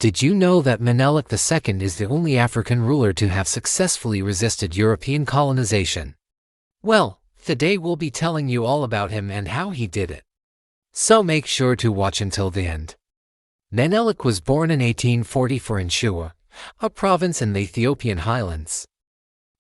Did you know that Menelik II is the only African ruler to have successfully resisted European colonization? Well, today we'll be telling you all about him and how he did it. So make sure to watch until the end. Menelik was born in 1844 in Shewa, a province in the Ethiopian highlands.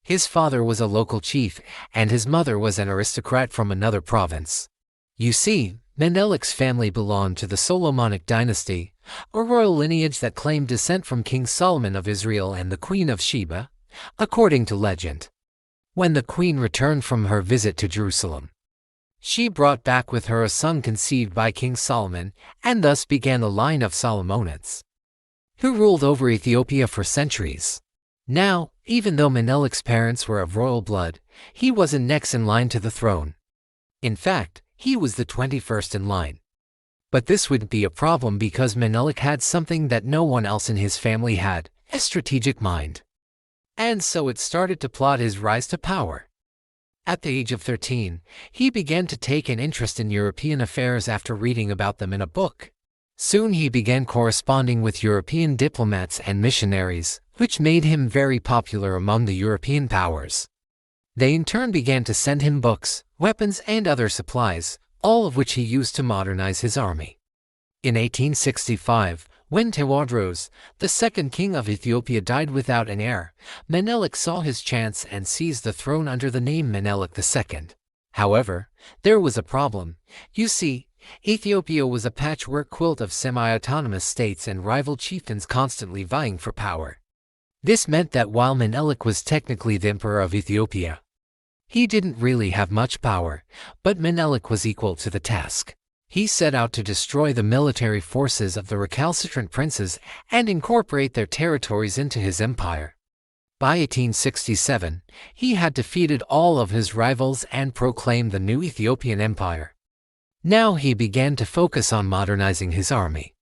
His father was a local chief, and his mother was an aristocrat from another province. You see, Menelik's family belonged to the Solomonic dynasty, a royal lineage that claimed descent from King Solomon of Israel and the Queen of Sheba, according to legend. When the queen returned from her visit to Jerusalem, she brought back with her a son conceived by King Solomon, and thus began the line of Solomonids, who ruled over Ethiopia for centuries. Now, even though Menelik's parents were of royal blood, he wasn't next in line to the throne. In fact, he was the 21st in line. But this wouldn't be a problem because Menelik had something that no one else in his family had, a strategic mind. And so it started to plot his rise to power. At the age of 13, he began to take an interest in European affairs after reading about them in a book. Soon he began corresponding with European diplomats and missionaries, which made him very popular among the European powers. They in turn began to send him books, weapons, and other supplies, all of which he used to modernize his army. In 1865, when Tewodros, the second king of Ethiopia, died without an heir, Menelik saw his chance and seized the throne under the name Menelik II. However, there was a problem. You see, Ethiopia was a patchwork quilt of semi-autonomous states and rival chieftains constantly vying for power. This meant that while Menelik was technically the Emperor of Ethiopia, he didn't really have much power, but Menelik was equal to the task. He set out to destroy the military forces of the recalcitrant princes and incorporate their territories into his empire. By 1867, he had defeated all of his rivals and proclaimed the new Ethiopian Empire. Now he began to focus on modernizing his army.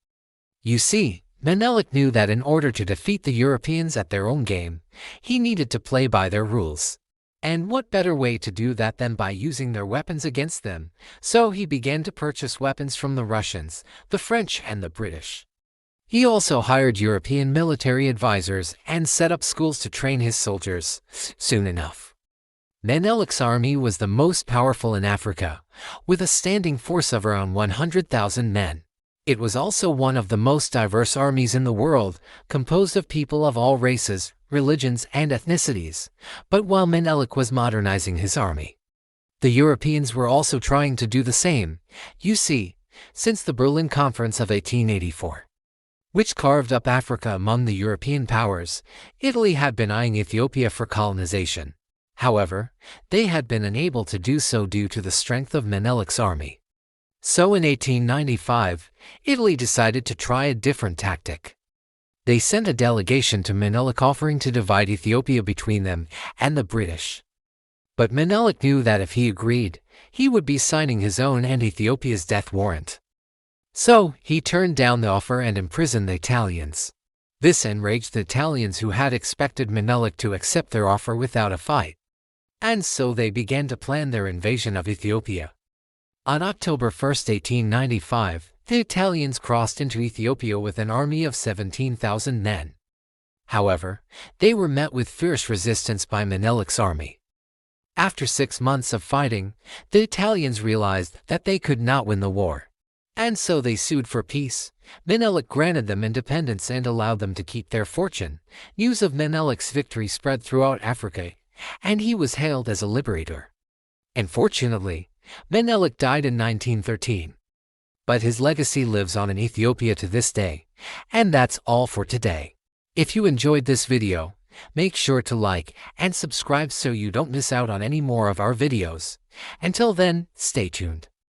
You see, Menelik knew that in order to defeat the Europeans at their own game, he needed to play by their rules. And what better way to do that than by using their weapons against them? So he began to purchase weapons from the Russians, the French, and the British. He also hired European military advisors and set up schools to train his soldiers. Soon enough, Menelik's army was the most powerful in Africa, with a standing force of around 100,000 men. It was also one of the most diverse armies in the world, composed of people of all races, religions, and ethnicities. But while Menelik was modernizing his army, the Europeans were also trying to do the same. You see, since the Berlin Conference of 1884, which carved up Africa among the European powers, Italy had been eyeing Ethiopia for colonization. However, they had been unable to do so due to the strength of Menelik's army. So in 1895, Italy decided to try a different tactic. They sent a delegation to Menelik offering to divide Ethiopia between them and the British. But Menelik knew that if he agreed, he would be signing his own and Ethiopia's death warrant. So he turned down the offer and imprisoned the Italians. This enraged the Italians, who had expected Menelik to accept their offer without a fight. And so they began to plan their invasion of Ethiopia. On October 1, 1895, the Italians crossed into Ethiopia with an army of 17,000 men. However, they were met with fierce resistance by Menelik's army. After 6 months of fighting, the Italians realized that they could not win the war. And so they sued for peace. Menelik granted them independence and allowed them to keep their fortune. News of Menelik's victory spread throughout Africa, and he was hailed as a liberator. Unfortunately, Menelik died in 1913. But his legacy lives on in Ethiopia to this day. And that's all for today. If you enjoyed this video, make sure to like and subscribe so you don't miss out on any more of our videos. Until then, stay tuned.